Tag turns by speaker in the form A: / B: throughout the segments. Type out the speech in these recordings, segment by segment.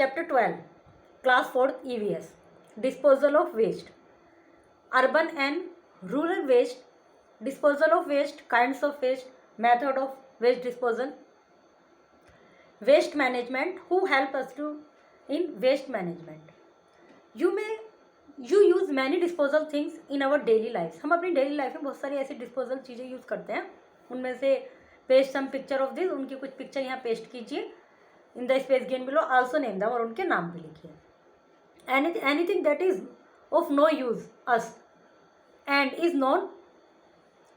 A: Chapter 12, Class 4th EVS, Disposal of Waste. Urban and rural waste, disposal of waste, kinds of waste, method of waste disposal, waste management. Who help us to in waste management? You use many disposal things in our daily lives. हम अपनी daily life में बहुत सारी ऐसी disposal चीज़ें use करते हैं. उनमें से paste some picture of this, उनकी कुछ पिक्चर यहाँ पेस्ट कीजिए in the space given below. Also name them, और उनके नाम भी लिखिए. Anything that is of no use us and is known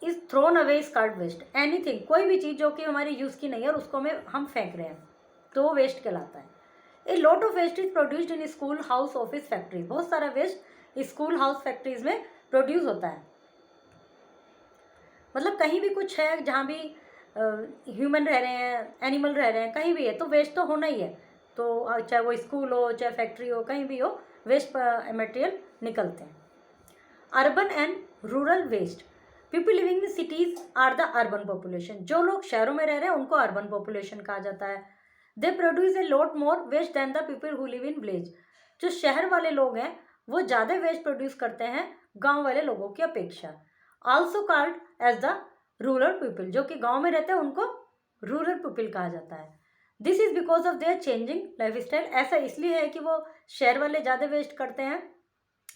A: is thrown away is called waste. Anything, कोई भी चीज़ जो कि हमारे यूज़ की नहीं है और उसको हम फेंक रहे हैं तो वो वेस्ट कहलाता है. A lot of waste is produced in school, house, office, factories. बहुत सारा वेस्ट स्कूल, हाउस, फैक्ट्रीज में प्रोड्यूस होता है. मतलब कहीं भी कुछ है, जहाँ भी ह्यूमन रह रहे हैं, एनिमल रह रहे हैं, कहीं भी है तो वेस्ट तो होना ही है. तो चाहे वो स्कूल हो, चाहे फैक्ट्री हो, कहीं भी हो, वेस्ट मटेरियल निकलते हैं. Urban and rural waste. People living in cities are the urban population. जो लोग शहरों में रह रहे हैं उनको अर्बन पॉपुलेशन कहा जाता है. They produce a lot more waste than the people who live in village. जो शहर वाले लोग हैं वो ज़्यादा वेस्ट प्रोड्यूस करते हैं गांव वाले लोगों की अपेक्षा. Also called as the rural people. जो कि गांव में रहते हैं उनको रूरल पीपल कहा जाता है. This is because of their changing life style. ऐसा इसलिए है कि वो शहर वाले ज़्यादा वेस्ट करते हैं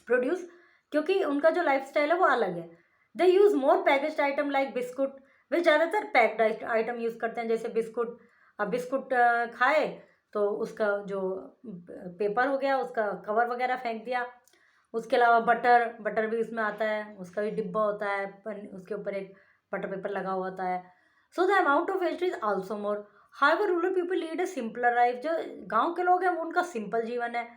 A: प्रोड्यूस, क्योंकि उनका जो लाइफ स्टाइल है वो अलग है. They use more packaged item like biscuit. वे ज़्यादातर पैक्ड आइटम यूज़ करते हैं, जैसे बिस्कुट. अब बिस्कुट खाए तो उसका जो पेपर हो गया उसका कवर वगैरह फेंक दिया. उसके अलावा बटर भी उसमें आता है, उसका भी डिब्बा होता है, उसके ऊपर एक बटर पेपर लगा हुआ होता है. So the amount of waste is also more. However rural people lead a simpler life. जो गांव के लोग हैं वो उनका सिंपल जीवन है.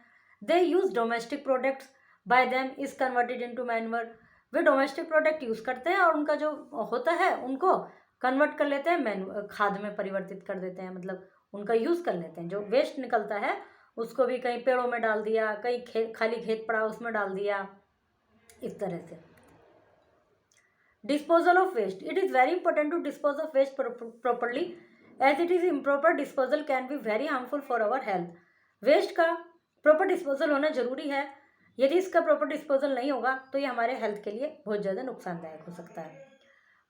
A: They use domestic products by them is converted into manure. वे डोमेस्टिक प्रोडक्ट यूज़ करते हैं और उनका जो होता है उनको कन्वर्ट कर लेते हैं, खाद में परिवर्तित कर देते हैं. मतलब उनका यूज़ कर लेते हैं. जो वेस्ट निकलता है उसको भी कहीं पेड़ों में डाल दिया, कहीं खाली खेत पड़ा उसमें डाल दिया, इस तरह से. Disposal of waste. It is very important to dispose of waste properly as it is improper disposal can be very harmful for our health. Waste का प्रॉपर डिस्पोजल होना जरूरी है. यदि इसका प्रॉपर डिस्पोजल नहीं होगा तो ये हमारे हेल्थ के लिए बहुत ज़्यादा नुकसानदायक हो सकता है.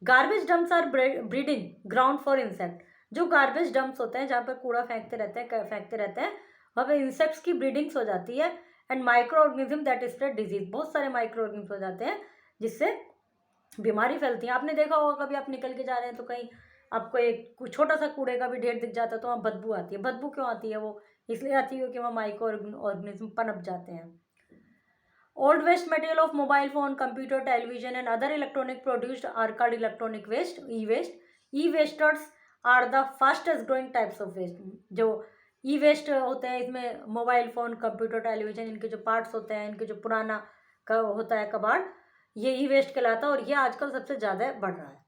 A: Garbage dumps are breeding ground for insect. जो गार्बेज डंप्स होते हैं जहाँ पर कूड़ा फेंकते रहते हैं वहाँ पे इंसेक्ट्स की ब्रीडिंग्स हो जाती है. And micro organism that spread disease. बहुत सारे माइक्रो ऑर्गेनिज्म हो जाते हैं जिससे बीमारी फैलती है. आपने देखा होगा कभी आप निकल के जा रहे हैं तो कहीं आपको एक छोटा सा कूड़े का भी ढेर दिख जाता है तो वहाँ बदबू आती है. बदबू क्यों आती है? वो इसलिए आती है कि वहाँ माइक्रो ऑर्गेनिज्म पनप जाते हैं. Old waste material of mobile phone, computer, television and other electronic produced are called electronic waste, e-waste. E-wasters are the fastest growing types of waste. जो e-waste होते हैं इसमें मोबाइल फ़ोन, कंप्यूटर, टेलीविज़न, इनके जो parts होते हैं, इनके जो पुराना का होता है कबाड़, ये e-waste कहलाता है और ये आजकल सबसे ज़्यादा बढ़ रहा है.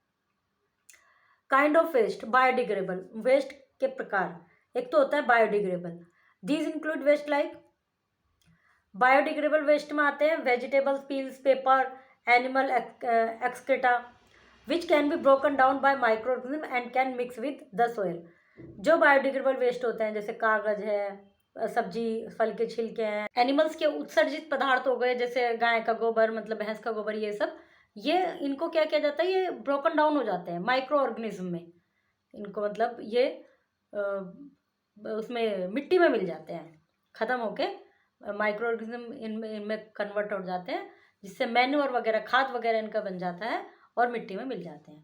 A: Kind of waste. Biodegradable. Waste के प्रकार. एक तो होता है biodegradable. These include waste like. Biodegradable waste में आते हैं vegetables, peels, paper, animal excreta which can be broken down by micro organism and can mix with the soil. जो बायोडिग्रेडेबल वेस्ट होते हैं जैसे कागज है, सब्जी फल के छिलके हैं, एनिमल्स के उत्सर्जित पदार्थ हो गए जैसे गाय का गोबर, मतलब भैंस का गोबर, ये सब, ये इनको क्या किया जाता है, ये ब्रोकन डाउन हो जाते हैं माइक्रो ऑर्गेनिज्म में. इनको मतलब ये उसमें मिट्टी में मिल जाते हैं, ख़त्म होके माइक्रो ऑर्गेनिज्म इनमें कन्वर्ट हो जाते हैं जिससे मैन्योर वगैरह, खाद वगैरह इनका बन जाता है और मिट्टी में मिल जाते हैं.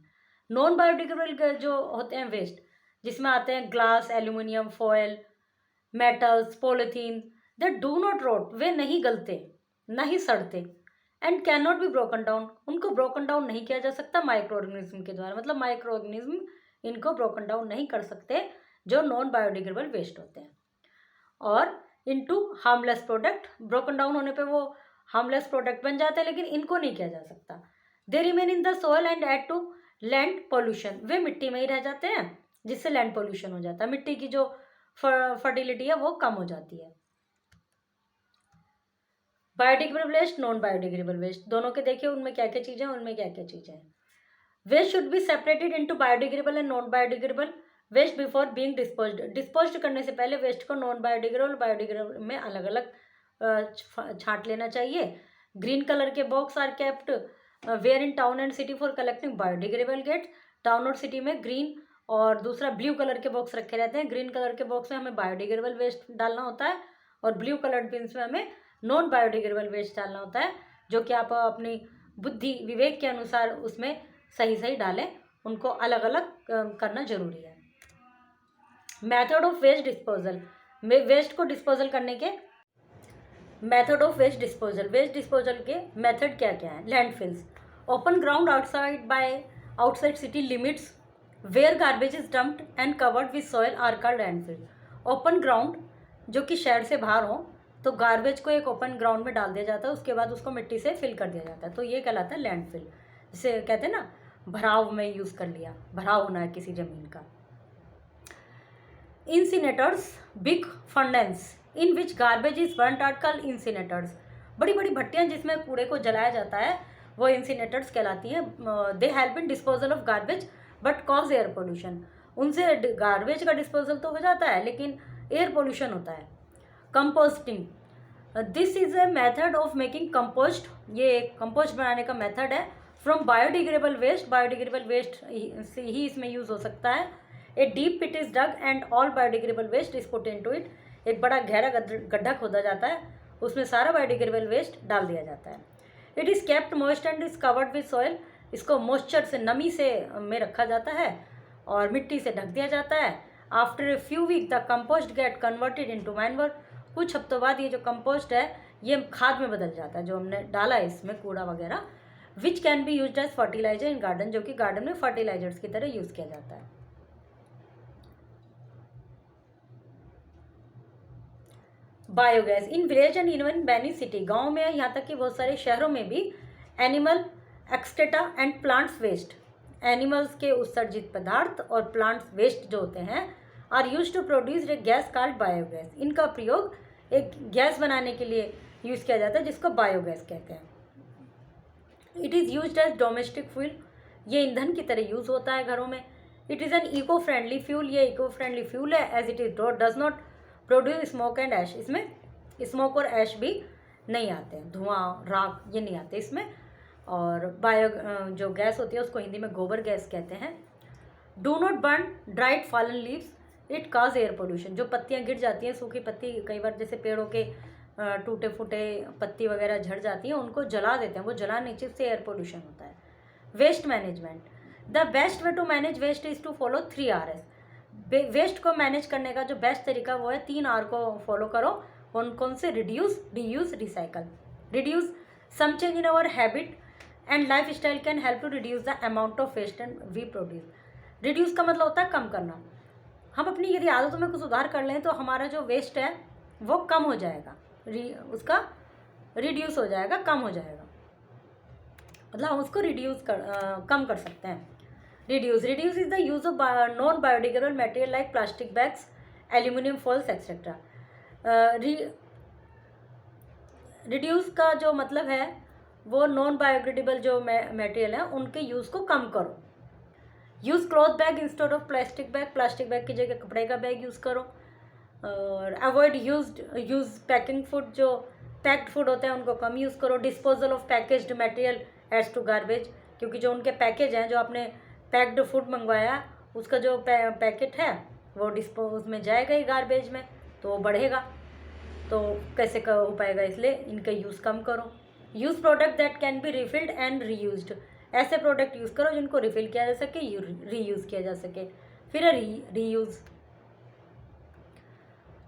A: नॉन बायोडिग्रेडेबल जो होते हैं वेस्ट, जिसमें आते हैं glass, aluminium, foil, metals, polythene. They do not rot. वे नहीं गलते, नहीं सड़ते. And can not be broken down. उनको ब्रोकन डाउन नहीं किया जा सकता माइक्रो ऑर्गेनिज्म के द्वारा. मतलब माइक्रो ऑर्गेनिज्म इनको ब्रोकन डाउन नहीं कर सकते जो नॉन बायोडिग्रेडेबल वेस्ट होते हैं. और into harmless product. Broken down होने पे वो हार्मलेस प्रोडक्ट बन जाते हैं लेकिन इनको नहीं किया जा सकता. They remain in the soil and add to land pollution. वे मिट्टी में ही रह जाते हैं जिससे लैंड पोल्यूशन हो जाता है. मिट्टी की जो फर्टिलिटी है वो कम हो जाती है. Biodegradable waste, non biodegradable waste, दोनों के देखिए उनमें क्या क्या चीज़ें हैं, उनमें क्या क्या चीज़ें हैं. Waste should be separated into biodegradable and non biodegradable. Waste before being disposed, disposed करने से पहले वेस्ट को नॉन बायोडिग्रेडेबल बायोडिग्रेडेबल में अलग अलग छांट लेना चाहिए। ग्रीन कलर के box are kept where in town and city for collecting biodegradable gets. Town और सिटी में ग्रीन और दूसरा ब्लू कलर के बॉक्स रखे रहते हैं। ग्रीन कलर के बॉक्स में हमें बायोडिग्रेडेबल वेस्ट डालना होता है और ब्लू कलर्ड बिन्स में हमें नॉन बायोडिग्रेडेबल वेस्ट डालना होता है, जो कि आप अपनी बुद्धि विवेक के अनुसार उसमें सही सही डालें, उनको अलग अलग करना जरूरी है। Method of waste disposal, waste को डिस्पोजल करने के मेथड ऑफ वेस्ट डिस्पोजल के मेथड क्या क्या है। Landfills, open ground outside city limits where garbage is dumped and covered with soil are called landfill. Open ground जो कि शहर से बाहर हो, तो गार्बेज को एक ओपन ग्राउंड में डाल दिया जाता है, उसके बाद उसको मिट्टी से फिल कर दिया जाता है, तो ये कहलाता है लैंडफिल। जिसे कहते हैं ना भराव में यूज़ कर लिया, भराव होना है किसी ज़मीन का। Incinerators, big furnaces in which garbage is burned are called incinerators. बड़ी बड़ी भट्टियाँ जिसमें कूड़े को जलाया जाता है वो इंसिनेटर्स कहलाती हैं। They help in disposal of garbage but cause air pollution. उनसे गार्बेज का डिस्पोजल तो हो जाता है लेकिन एयर पोल्यूशन होता है। Composting, this is a method of making compost, ये कंपोस्ट बनाने का मेथड है। फ्रॉम बायोडिग्रेडेबल वेस्ट से ही इसमें यूज़ हो सकता है। A deep pit is dug and all biodegradable waste is put into it. एक बड़ा गहरा गड्ढा खोदा जाता है, उसमें सारा बायोडिग्रेडेबल वेस्ट डाल दिया जाता है। It is kept moist and is covered with soil. इसको मॉइस्चर से, नमी से में रखा जाता है और मिट्टी से ढक दिया जाता है। After a few week the compost get converted into manure. कुछ हफ्तों बाद ये जो कंपोस्ट है ये खाद में बदल जाता है, जो हमने डाला है इसमें कूड़ा वगैरह। Which can be used as fertiliser in garden, जो कि गार्डन में फर्टिलाइजर्स की तरह यूज़ किया जाता है। Biogas in village and even many city, गाँव में यहाँ तक कि बहुत सारे शहरों में भी animal excreta and plants waste, animals के उत्सर्जित पदार्थ और प्लांट्स वेस्ट जो होते हैं are use to produce a gas called biogas. इनका प्रयोग एक गैस बनाने के लिए यूज़ किया जाता है जिसको बायोगैस कहते हैं। It is used as domestic fuel, ये ईंधन की तरह यूज़ होता है घरों में। It is an eco friendly fuel, ये इको फ्रेंडली फ्यूल है। As it is does not produce smoke and ash, इसमें स्मोक और ऐश भी नहीं आते हैं, धुआं राख ये नहीं आते इसमें। और बायो जो गैस होती है उसको हिंदी में गोबर गैस कहते हैं। Do not burn dried fallen leaves, it cause air pollution. जो पत्तियाँ गिर जाती हैं, सूखी पत्ती, कई बार जैसे पेड़ों के टूटे फूटे पत्ती वगैरह झड़ जाती हैं, उनको जला देते हैं, वो जलाने से एयर पोल्यूशन होता है। Waste management, the best way to manage waste is to follow 3 Rs। Waste को मैनेज करने का जो बेस्ट तरीका वो है 3 R को फॉलो करो। कौन कौन से? Reduce, reuse, recycle. Reduce, some change in our habit and life style can help to reduce the amount of waste and we produce. Reduce का मतलब होता है कम करना। हम अपनी यदि आदतों में कुछ सुधार कर लें तो हमारा जो वेस्ट है वो कम हो जाएगा, उसका रिड्यूस हो जाएगा, कम हो जाएगा, मतलब हम उसको कम कर सकते हैं। Reduce is the use of non biodegradable material like plastic bags, aluminium foils etcetera. Reduce का जो मतलब है वो नॉन बायोडिग्रेडेबल जो मटेरियल है उनके यूज़ को कम करो। Use cloth bag instead of plastic bag, plastic bag की जगह कपड़े का बैग यूज़ करो। और अवॉइड यूज़ पैकिंग फूड, जो पैक्ड फूड होते हैं उनको कम यूज़ करो। Disposal of packaged material adds to garbage, क्योंकि जो उनके पैकेज हैं, जो आपने पैक्ड फूड मंगवाया उसका जो पैकेट है वो उसमें जाएगा ही गार्बेज में, तो वो बढ़ेगा, तो कैसे हो पाएगा, इसलिए इनका यूज़ कम करो। Use product that can be रिफिल्ड and reused, ऐसे प्रोडक्ट यूज़ करो जिनको रिफ़िल किया जा सके, रीयूज़ किया जा सके। फिर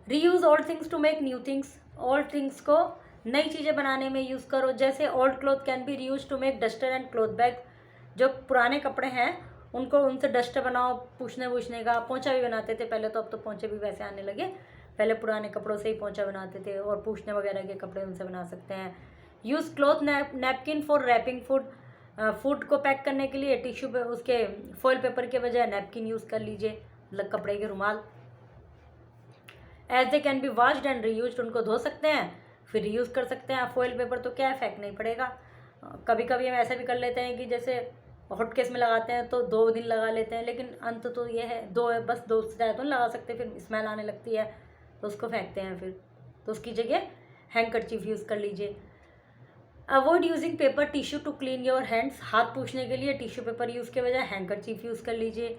A: reuse old things to make new things, old things को नई चीज़ें बनाने में यूज़ करो। जैसे old cloth can be reuse to make duster and cloth bag, जो पुराने कपड़े हैं उनको उनसे डस्टर बनाओ, पूछने का। पोंछा भी बनाते थे पहले, तो अब तो पोंछे भी वैसे आने लगे, पहले पुराने कपड़ों से ही पोंछा बनाते थे, और पूछने वगैरह के कपड़े उनसे बना सकते हैं। Use cloth napkin for wrapping food, food को पैक करने के लिए टिश्यू पे उसके फॉइल पेपर के बजाय नैपकिन यूज़ कर लीजिए, मतलब कपड़े के रुमाल। As they can be washed and reused, उनको धो सकते हैं फिर रीयूज़ कर सकते हैं। फॉइल पेपर तो क्या है, फेंक नहीं पड़ेगा। कभी कभी हम ऐसा भी कर लेते हैं कि जैसे हॉट केस में लगाते हैं तो 2 दिन लगा लेते हैं, लेकिन अंत तो ये है 2 है, बस 2 से ज़्यादा तो नहीं लगा सकते, फिर स्मेल आने लगती है तो उसको फेंकते हैं फिर। तो उसकी जगह हैंकरचीफ यूज़ कर लीजिए। Avoid using paper tissue to clean your hands. हाथ पूछने के लिए टिश्यू पेपर यूज़ के बजाय हैंकरचीफ यूज़ कर लीजिए।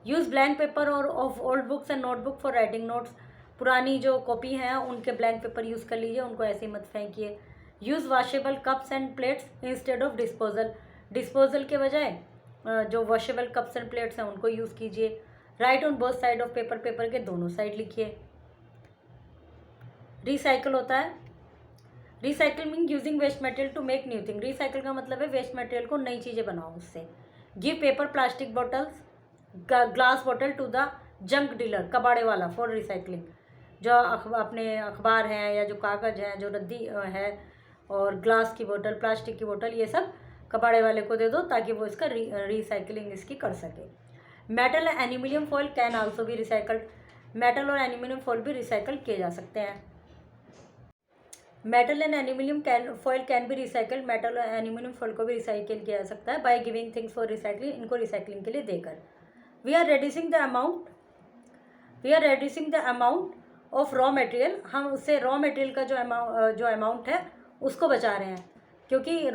A: यूज़ ब्लैंक पेपर और of old books and notebook for writing notes. पुरानी जो कॉपी हैं उनके ब्लैंक पेपर यूज़ कर लीजिए, उनको ऐसे ही मत फेंकिए। Use washable cups and plates instead of disposal. Disposal के बजाय जो वॉशेबल कप्स एंड प्लेट्स हैं उनको यूज़ कीजिए। Write on both side of paper, paper के दोनों साइड लिखिए। रिसाइकल होता है, recycle mean using waste material to make new thing. Recycle का मतलब है वेस्ट मटेरियल को नई चीज़ें बनाओ उससे। Give paper plastic bottles glass bottle to the junk dealer, कबाड़े वाला, फॉर रिसाइकलिंग। जो अपने अखबार हैं या जो कागज़ हैं, जो रद्दी है, और ग्लास की बोतल, प्लास्टिक की बोतल, ये सब कबाड़े वाले को दे दो ताकि वो इसका रिसाइकलिंग इसकी कर सके। Metal and aluminium foil can also भी रिसाइकल्ड। मेटल और एल्यूमिनियम फॉइल भी रिसाइकल किए जा सकते हैं। Metal and aluminium foil can be recycled. Metal और एल्यूमिनियम फॉइल को भी रिसाइकिल किया जा सकता है by giving things for recycling, इनको रिसाइकलिंग के लिए देकर। We are reducing the amount of raw material. हम उससे रॉ मटेरियल का जो अमाउंट है उसको बचा रहे हैं, क्योंकि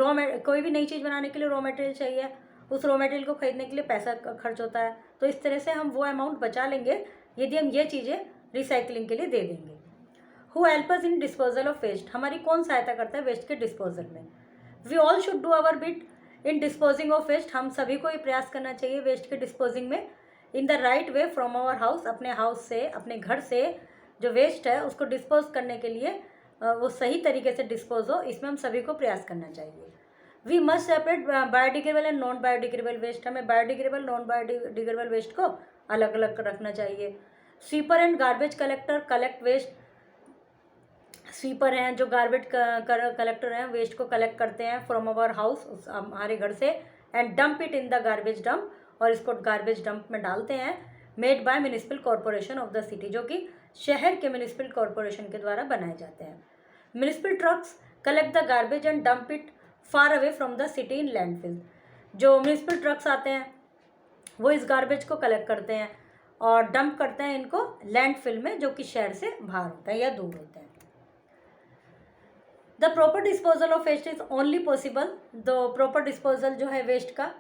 A: कोई भी नई चीज़ बनाने के लिए रॉ मटेरियल चाहिए, उस रॉ मटेरियल को खरीदने के लिए पैसा खर्च होता है। तो इस तरह से हम वो अमाउंट बचा लेंगे यदि हम ये चीज़ें रिसाइकलिंग के लिए दे देंगे। Who help us in disposal of waste. हमारी कौन सहायता करता है वेस्ट के डिस्पोजल में। We all should do our bit in disposing of waste. हम सभी को ये प्रयास करना चाहिए वेस्ट के डिस्पोजिंग में in the right way from our house. अपने हाउस से, अपने घर से जो वेस्ट है उसको डिस्पोज करने के लिए वो सही तरीके से डिस्पोज हो, इसमें हम सभी को प्रयास करना चाहिए। We must separate biodegradable and non biodegradable waste. हमें बायोडिग्रेडेबल, नॉन बायोडिग्रेडेबल वेस्ट को अलग अलग रखना चाहिए। Sweeper and garbage collector collect waste. Sweeper हैं जो गार्बेज कलेक्टर हैं, वेस्ट को कलेक्ट करते हैं फ्रॉम अवर हाउस, हमारे घर से, and dump it in the garbage dump, और इसको गार्बेज डंप में डालते हैं। Made by municipal corporation of the city, जो कि शहर के म्यूनिसिपल कॉरपोरेशन के द्वारा बनाए जाते हैं। Municipal trucks collect the garbage and dump it far away from the city in landfill. जो म्यूनिसिपल ट्रक्स आते हैं वो इस गार्बेज को कलेक्ट करते हैं और डंप करते हैं इनको लैंडफिल में, जो कि शहर से बाहर होता है या दूर होता है। The proper disposal of waste is only possible. The proper disposal जो है वेस्ट का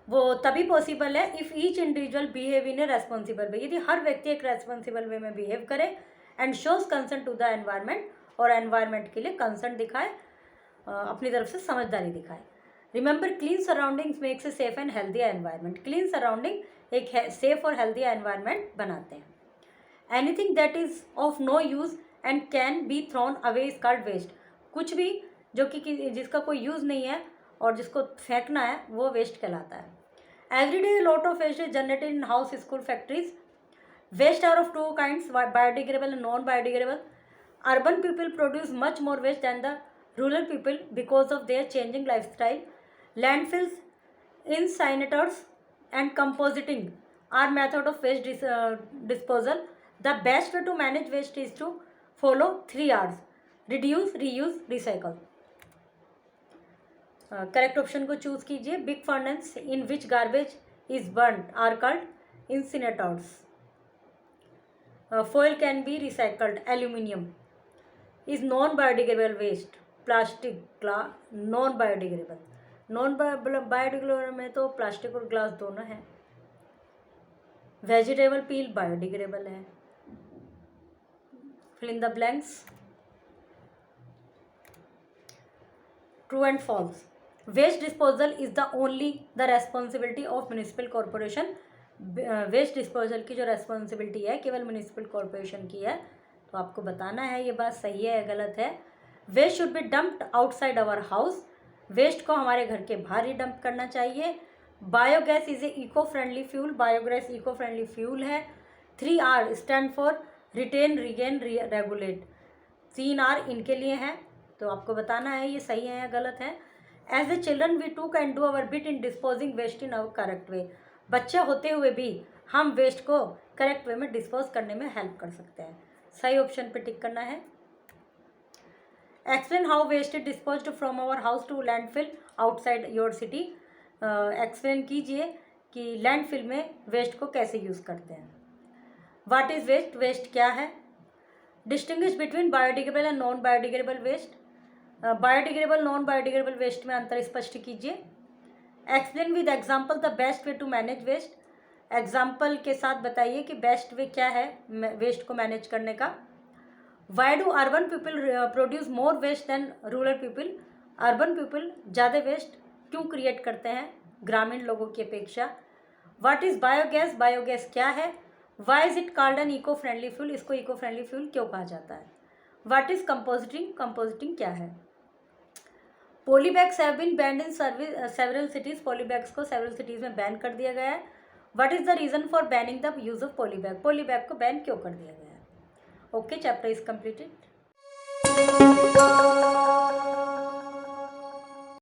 A: वो तभी पॉसिबल है if each individual behave in a responsible way. यदि हर व्यक्ति एक रेस्पॉन्सिबल वे में बिहेव करे and shows concern to the environment, और एनवायरनमेंट के लिए कंसर्न दिखाए, अपनी तरफ से समझदारी दिखाए। Remember clean surroundings makes a safe and healthy environment. Clean surrounding एक सेफ और हेल्दी एनवायरनमेंट बनाते हैं। Anything that is of no use and can be thrown away is called waste. कुछ भी जो कि जिसका कोई यूज़ नहीं है और जिसको फेंकना है वो वेस्ट कहलाता है। Every day lot of waste is generated in house, school, factories. Waste are of two kinds, biodegradable and non biodegradable. Urban people produce much more waste than the rural people because of their changing lifestyle. Landfills, incinerators and composting are method of waste disposal. The best way to manage waste is to follow 3 R's: reduce, reuse, recycle. Correct option को choose कीजिए। Big furnace in which garbage is burned are called incinerators. foil can be recycled. Aluminium is non-biodegradable waste. Plastic, non biodegradable. Non biodegradable में तो plastic और glass दोनों हैं। Vegetable peel biodegradable है। Fill in the blanks. True and false. Waste disposal is the only the responsibility of municipal corporation. Waste disposal की जो responsibility है केवल म्यूनिसिपल कॉरपोरेशन की है, तो आपको बताना है ये बात सही है या गलत है। Waste should be dumped outside our house. Waste को हमारे घर के बाहर ही डंप करना चाहिए। Biogas is a eco friendly fuel. Biogas eco friendly fuel है। 3 R stand for retain, regain, regulate. 3 R इनके लिए हैं, तो आपको बताना है ये सही है या गलत है। As a children we too can do our bit in disposing waste in our correct way. बच्चे होते हुए भी हम वेस्ट को करेक्ट वे में डिस्पोज करने में हेल्प कर सकते हैं। सही ऑप्शन पे टिक करना है। Explain how waste is disposed from our house to landfill outside your city. Explain कीजिए कि लैंडफिल में वेस्ट को कैसे यूज़ करते हैं। व्हाट इज़ वेस्ट, वेस्ट क्या है। Distinguish between biodegradable and non biodegradable waste. Biodegradable non biodegradable waste में अंतर स्पष्ट कीजिए। Explain with example the best way to manage waste. Example के साथ बताइए कि बेस्ट वे क्या है वेस्ट को मैनेज करने का। Why do urban people produce more waste than rural people. Urban people ज़्यादा वेस्ट क्यों क्रिएट करते हैं ग्रामीण लोगों की अपेक्षा। व्हाट इज़ बायोगैस, बायोगैस क्या है। Why is it called an eco friendly fuel, इसको इको फ्रेंडली फ्यूल क्यों कहा जाता है। व्हाट इज़ कंपोजिटिंग, कंपोजिटिंग क्या है। Polybags have been banned in several cities, polybags को सेवरल सिटीज़ में बैन कर दिया गया है। What is the reason for banning the use of polybag, polybag को बैन क्यों कर दिया गया है। Okay, chapter is completed.